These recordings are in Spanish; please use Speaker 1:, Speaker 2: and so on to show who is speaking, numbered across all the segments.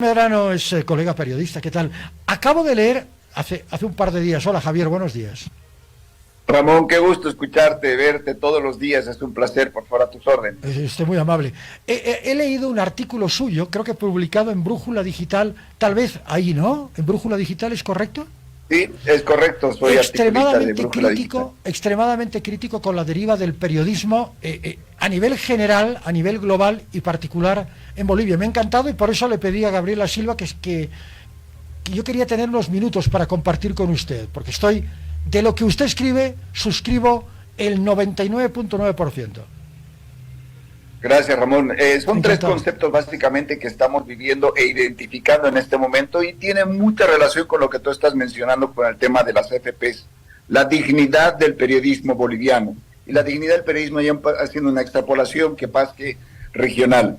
Speaker 1: Medrano es colega periodista, ¿qué tal? Acabo de leer hace un par de días. Hola Javier, buenos días.
Speaker 2: Ramón, qué gusto escucharte, verte todos los días, es un placer, por favor, a tus órdenes.
Speaker 1: Estoy muy amable. He leído un artículo suyo, creo que publicado en Brújula Digital, tal vez ahí, ¿no? ¿En Brújula Digital es correcto?
Speaker 2: Sí, es correcto, soy articulista de Brújula Digital.
Speaker 1: Extremadamente crítico con la deriva del periodismo a nivel general, a nivel global y particular en Bolivia. Me ha encantado y por eso le pedí a Gabriela Silva que yo quería tener unos minutos para compartir con usted, porque de lo que usted escribe, suscribo el 99.9%.
Speaker 2: Gracias, Ramón. Son
Speaker 1: Encantado.
Speaker 2: tres conceptos básicamente que estamos viviendo e identificando en este momento y tienen mucha relación con lo que tú estás mencionando con el tema de las AFPs. La dignidad del periodismo boliviano. Y la dignidad del periodismo, ya haciendo una extrapolación que más que regional.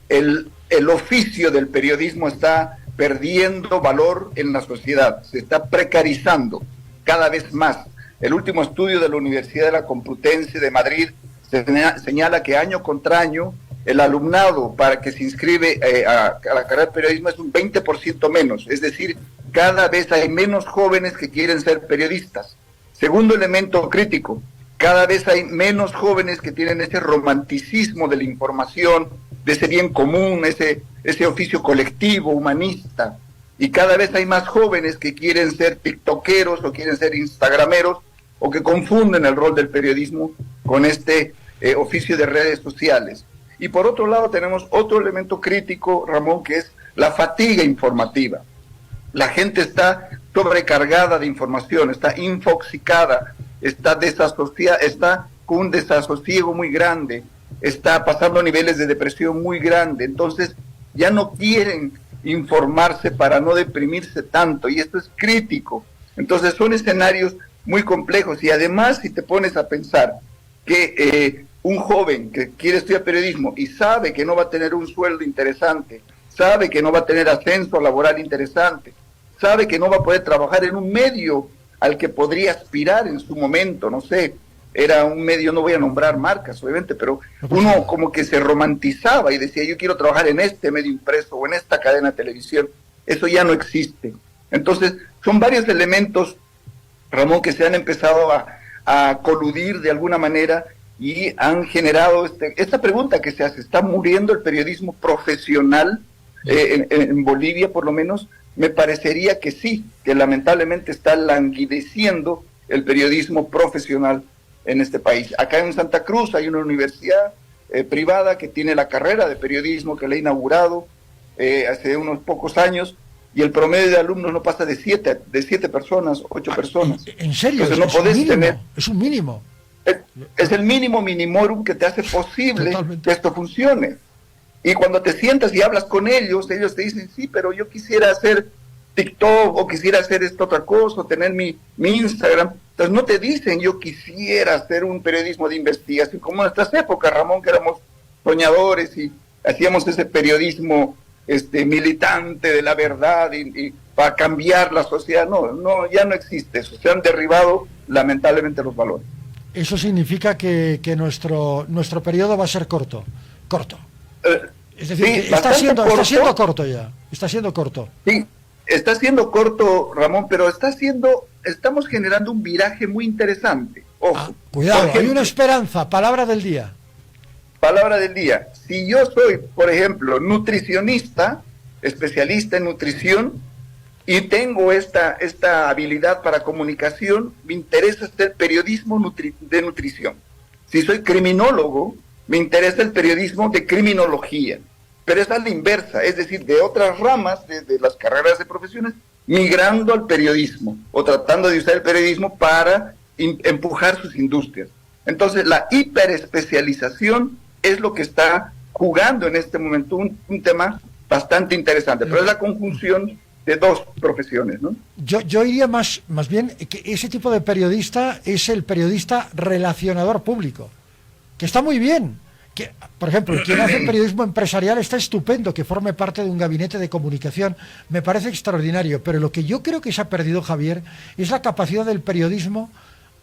Speaker 2: El oficio del periodismo está perdiendo valor en la sociedad, se está precarizando cada vez más. El último estudio de la Universidad de la Complutense de Madrid señala que año contra año el alumnado para que se inscribe a la carrera de periodismo es un 20% menos, es decir, cada vez hay menos jóvenes que quieren ser periodistas. Segundo elemento crítico, cada vez hay menos jóvenes que tienen ese romanticismo de la información, de ese bien común, ese oficio colectivo, humanista, y cada vez hay más jóvenes que quieren ser tiktokeros o quieren ser instagrameros o que confunden el rol del periodismo con este oficio de redes sociales. Y por otro lado tenemos otro elemento crítico, Ramón, que es la fatiga informativa. La gente está sobrecargada de información, está infoxicada, está desasociada, está con un desasosiego muy grande, está pasando niveles de depresión muy grande, entonces ya no quieren informarse para no deprimirse tanto, y esto es crítico. Entonces son escenarios muy complejos, y además si te pones a pensar que un joven que quiere estudiar periodismo y sabe que no va a tener un sueldo interesante, sabe que no va a tener ascenso laboral interesante, sabe que no va a poder trabajar en un medio al que podría aspirar en su momento, no sé, era un medio, no voy a nombrar marcas obviamente, pero uno como que se romantizaba y decía yo quiero trabajar en este medio impreso o en esta cadena de televisión, eso ya no existe. Entonces son varios elementos, Ramón, que se han empezado a coludir de alguna manera y han generado esta pregunta que se hace, ¿está muriendo el periodismo profesional en Bolivia por lo menos? Me parecería que sí, que lamentablemente está languideciendo el periodismo profesional en este país. Acá en Santa Cruz hay una universidad privada que tiene la carrera de periodismo que la ha inaugurado hace unos pocos años, y el promedio de alumnos no pasa de siete personas, 8 personas.
Speaker 1: ¿En serio?
Speaker 2: Entonces no podés tener...
Speaker 1: Es un mínimo.
Speaker 2: Es el mínimo minimorum que te hace posible
Speaker 1: Totalmente.
Speaker 2: que esto funcione. Y cuando te sientas y hablas con ellos te dicen, sí, pero yo quisiera hacer TikTok o quisiera hacer esta otra cosa, o tener mi Instagram. Entonces no te dicen, yo quisiera hacer un periodismo de investigación, como en nuestras épocas, Ramón, que éramos soñadores y hacíamos ese periodismo militante de la verdad y para cambiar la sociedad. No, ya no existe eso. Se han derribado lamentablemente los valores.
Speaker 1: Eso significa que nuestro periodo va a ser corto. Es decir,
Speaker 2: Sí,
Speaker 1: que está siendo corto ya. Está siendo corto.
Speaker 2: Sí, está siendo corto, Ramón, pero estamos generando un viraje muy interesante. Ojo,
Speaker 1: Cuidado,
Speaker 2: por ejemplo,
Speaker 1: hay una esperanza. Palabra del día.
Speaker 2: palabra del día. Si yo soy, por ejemplo, nutricionista, especialista en nutrición, y tengo esta habilidad para comunicación, me interesa hacer periodismo de nutrición. Si soy criminólogo, me interesa el periodismo de criminología. Pero es a la inversa, es decir, de otras ramas de las carreras de profesiones, migrando al periodismo o tratando de usar el periodismo para empujar sus industrias. Entonces, la hiperespecialización es lo que está jugando en este momento un tema bastante interesante, pero es la conjunción de dos profesiones, ¿no?
Speaker 1: Yo iría más bien que ese tipo de periodista es el periodista relacionador público, que está muy bien. Que, por ejemplo, quien hace periodismo empresarial está estupendo, que forme parte de un gabinete de comunicación, me parece extraordinario, pero lo que yo creo que se ha perdido, Javier, es la capacidad del periodismo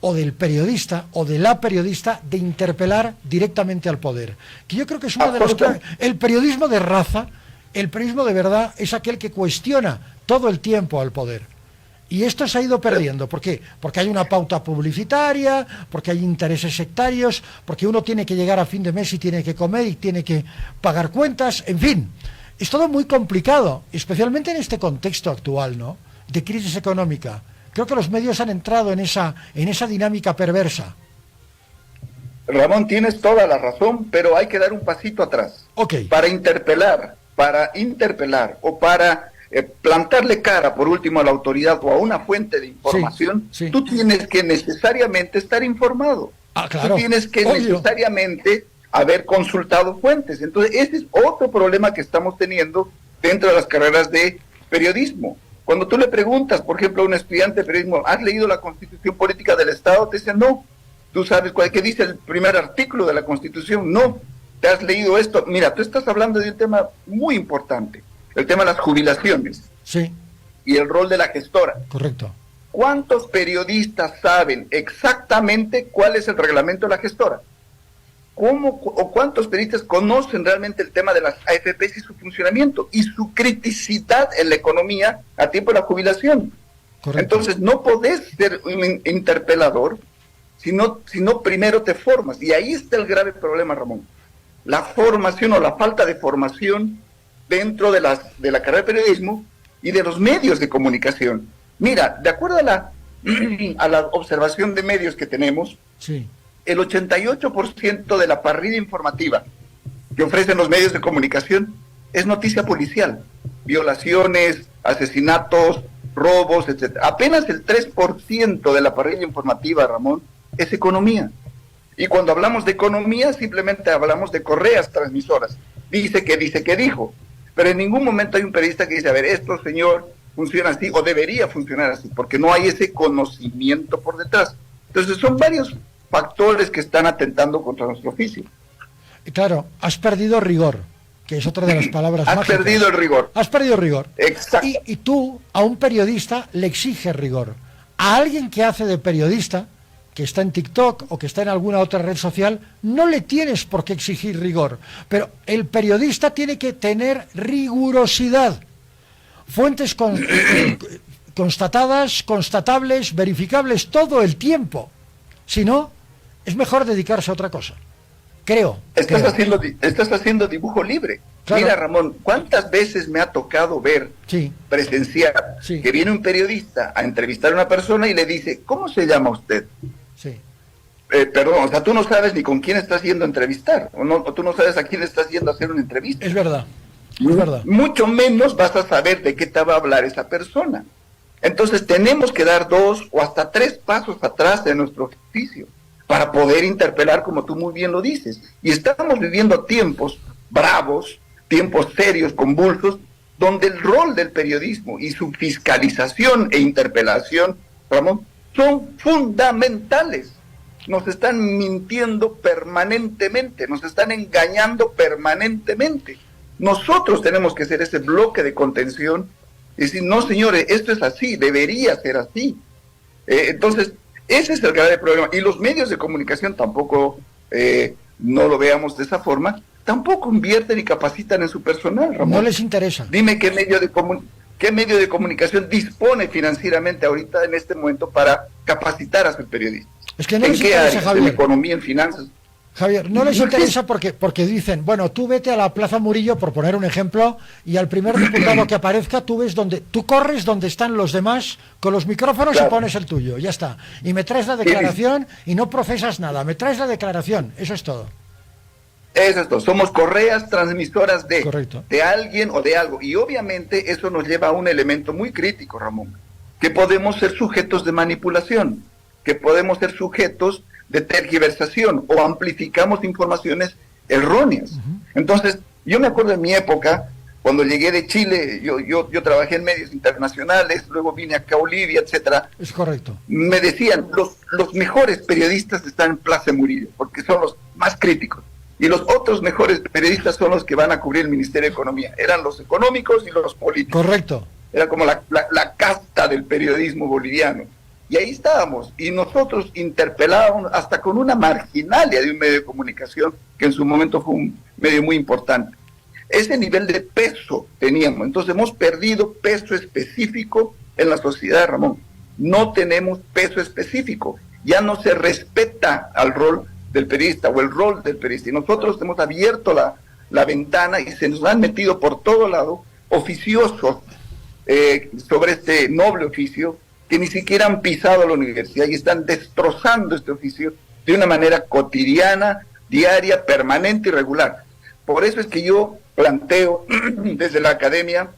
Speaker 1: o del periodista o de la periodista de interpelar directamente al poder, que yo creo que es una de las claves. El periodismo de raza El periodismo de verdad es aquel que cuestiona todo el tiempo al poder. Y esto se ha ido perdiendo. ¿Por qué? Porque hay una pauta publicitaria, porque hay intereses sectarios, porque uno tiene que llegar a fin de mes y tiene que comer y tiene que pagar cuentas, en fin. Es todo muy complicado, especialmente en este contexto actual, ¿no?, de crisis económica. Creo que los medios han entrado en esa dinámica perversa.
Speaker 2: Ramón, tienes toda la razón, pero hay que dar un pasito atrás.
Speaker 1: Okay.
Speaker 2: Para interpelar o para plantarle cara, por último, a la autoridad o a una fuente de información,
Speaker 1: sí.
Speaker 2: Tú tienes que necesariamente estar informado.
Speaker 1: Claro.
Speaker 2: Tú tienes que
Speaker 1: Obvio.
Speaker 2: necesariamente haber consultado fuentes. Entonces, ese es otro problema que estamos teniendo dentro de las carreras de periodismo. Cuando tú le preguntas, por ejemplo, a un estudiante de periodismo, ¿has leído la Constitución Política del Estado? Te dicen, no. ¿Tú sabes qué dice el primer artículo de la Constitución? No. ¿Te has leído esto? Mira, tú estás hablando de un tema muy importante, el tema de las jubilaciones.
Speaker 1: Sí.
Speaker 2: Y el rol de la gestora.
Speaker 1: Correcto.
Speaker 2: ¿Cuántos periodistas saben exactamente cuál es el reglamento de la gestora? ¿Cuántos periodistas conocen realmente el tema de las AFPs y su funcionamiento y su criticidad en la economía a tiempo de la jubilación?
Speaker 1: Correcto.
Speaker 2: Entonces, no podés ser un interpelador si no primero te formas. Y ahí está el grave problema, Ramón. La formación o la falta de formación dentro de la carrera de periodismo y de los medios de comunicación. Mira, de acuerdo a la observación de medios que tenemos,
Speaker 1: sí,
Speaker 2: el 88% de la parrilla informativa que ofrecen los medios de comunicación es noticia policial, violaciones, asesinatos, robos, etc. Apenas el 3% de la parrilla informativa, Ramón, es economía. Y cuando hablamos de economía, simplemente hablamos de correas transmisoras. Dice que dijo. Pero en ningún momento hay un periodista que dice, a ver, esto, señor, funciona así o debería funcionar así, porque no hay ese conocimiento por detrás. Entonces son varios factores que están atentando contra nuestro oficio.
Speaker 1: Claro, has perdido rigor, que es otra de las palabras mágicas.
Speaker 2: Has perdido el rigor.
Speaker 1: Has perdido rigor.
Speaker 2: Exacto.
Speaker 1: Y tú, a un periodista, le exiges rigor. A alguien que hace de periodista, que está en TikTok o que está en alguna otra red social, no le tienes por qué exigir rigor. Pero el periodista tiene que tener rigurosidad. Fuentes constatadas, constatables, verificables todo el tiempo. Si no, es mejor dedicarse a otra cosa. Creo.
Speaker 2: Estás haciendo dibujo libre.
Speaker 1: Claro.
Speaker 2: Mira, Ramón, ¿cuántas veces me ha tocado ver, presenciar, que viene un periodista a entrevistar a una persona y le dice, ¿cómo se llama usted?
Speaker 1: Sí.
Speaker 2: Perdón, o sea, tú no sabes ni con quién estás yendo a entrevistar, o tú no sabes a quién estás yendo a hacer una entrevista.
Speaker 1: Es verdad. Es verdad.
Speaker 2: Mucho menos vas a saber de qué te va a hablar esa persona. Entonces tenemos que dar 2 o hasta 3 pasos atrás de nuestro oficio para poder interpelar, como tú muy bien lo dices. Y estamos viviendo tiempos bravos, tiempos serios, convulsos, donde el rol del periodismo y su fiscalización e interpelación, Ramón, son fundamentales. Nos están mintiendo permanentemente, nos están engañando permanentemente. Nosotros tenemos que ser ese bloque de contención y decir, no señores, esto es así, debería ser así. Entonces, ese es el grave problema. Y los medios de comunicación tampoco, no lo veamos de esa forma, tampoco invierten y capacitan en su personal, Ramón.
Speaker 1: No les interesa.
Speaker 2: Dime qué medio de comunicación dispone financieramente ahorita en este momento para capacitar a sus periodistas.
Speaker 1: Es que no
Speaker 2: ¿En
Speaker 1: les
Speaker 2: qué
Speaker 1: interesa,
Speaker 2: área?
Speaker 1: Javier.
Speaker 2: En economía, en finanzas.
Speaker 1: Javier, no les interesa porque dicen, bueno, tú vete a la Plaza Murillo, por poner un ejemplo, y al primer diputado que aparezca, tú corres donde están los demás con los micrófonos, claro, y pones el tuyo, ya está. Y me traes la declaración y no procesas nada, me traes la declaración, eso es todo.
Speaker 2: Eso es todo, somos correas transmisoras
Speaker 1: Correcto,
Speaker 2: de alguien o de algo, y obviamente eso nos lleva a un elemento muy crítico, Ramón, que podemos ser sujetos de manipulación, que podemos ser sujetos de tergiversación o amplificamos informaciones erróneas. Entonces, yo me acuerdo en mi época, cuando llegué de Chile, yo trabajé en medios internacionales, luego vine acá a Bolivia, etcétera.
Speaker 1: Es correcto.
Speaker 2: Me decían, los mejores periodistas están en Plaza Murillo, porque son los más críticos. Y los otros mejores periodistas son los que van a cubrir el Ministerio de Economía. Eran los económicos y los políticos.
Speaker 1: Correcto.
Speaker 2: Era como la casta del periodismo boliviano. Y ahí estábamos, y nosotros interpelábamos hasta con una marginalia de un medio de comunicación que en su momento fue un medio muy importante. ese nivel de peso teníamos. Entonces hemos perdido peso específico en la sociedad, Ramón. No tenemos peso específico. Ya no se respeta al rol del periodista o el rol del periodista. Y nosotros hemos abierto la ventana y se nos han metido por todo lado oficiosos sobre este noble oficio que ni siquiera han pisado la universidad y están destrozando este oficio de una manera cotidiana, diaria, permanente y regular. Por eso es que yo planteo desde la academia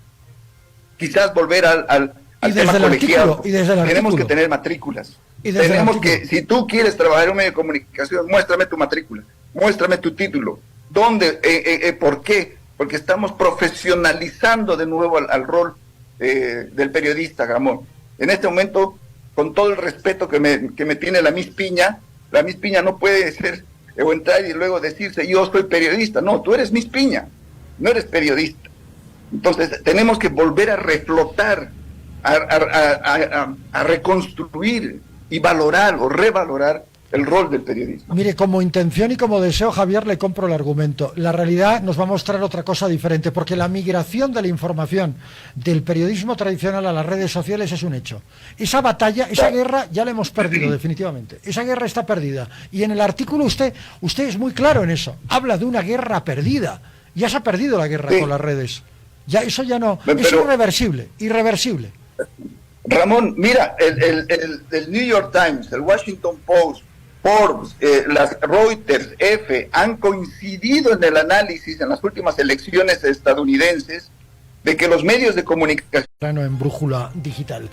Speaker 2: quizás volver al tema colegiado. Tenemos que tener matrículas. Tenemos que, si tú quieres trabajar en un medio de comunicación, muéstrame tu matrícula, muéstrame tu título. ¿Dónde? ¿Por qué? Porque estamos profesionalizando de nuevo al rol del periodista, Ramón. En este momento, con todo el respeto que me tiene la Miss Piña no puede ser o entrar y luego decirse yo soy periodista. No, tú eres Miss Piña, no eres periodista. Entonces tenemos que volver a reflotar, a reconstruir y valorar o revalorar el rol del periodismo.
Speaker 1: Mire, como intención y como deseo, Javier, le compro el argumento. La realidad nos va a mostrar otra cosa diferente, porque la migración de la información del periodismo tradicional a las redes sociales es un hecho. Esa batalla, esa guerra ya la hemos perdido definitivamente. Esa guerra está perdida. Y en el artículo usted es muy claro en eso. Habla de una guerra perdida. Ya se ha perdido la guerra con las redes. Ya eso ya no. Es irreversible.
Speaker 2: Ramón, mira, el New York Times, el Washington Post, Forbes, las Reuters, EFE, han coincidido en el análisis en las últimas elecciones estadounidenses de que los medios de comunicación
Speaker 1: en Brújula Digital.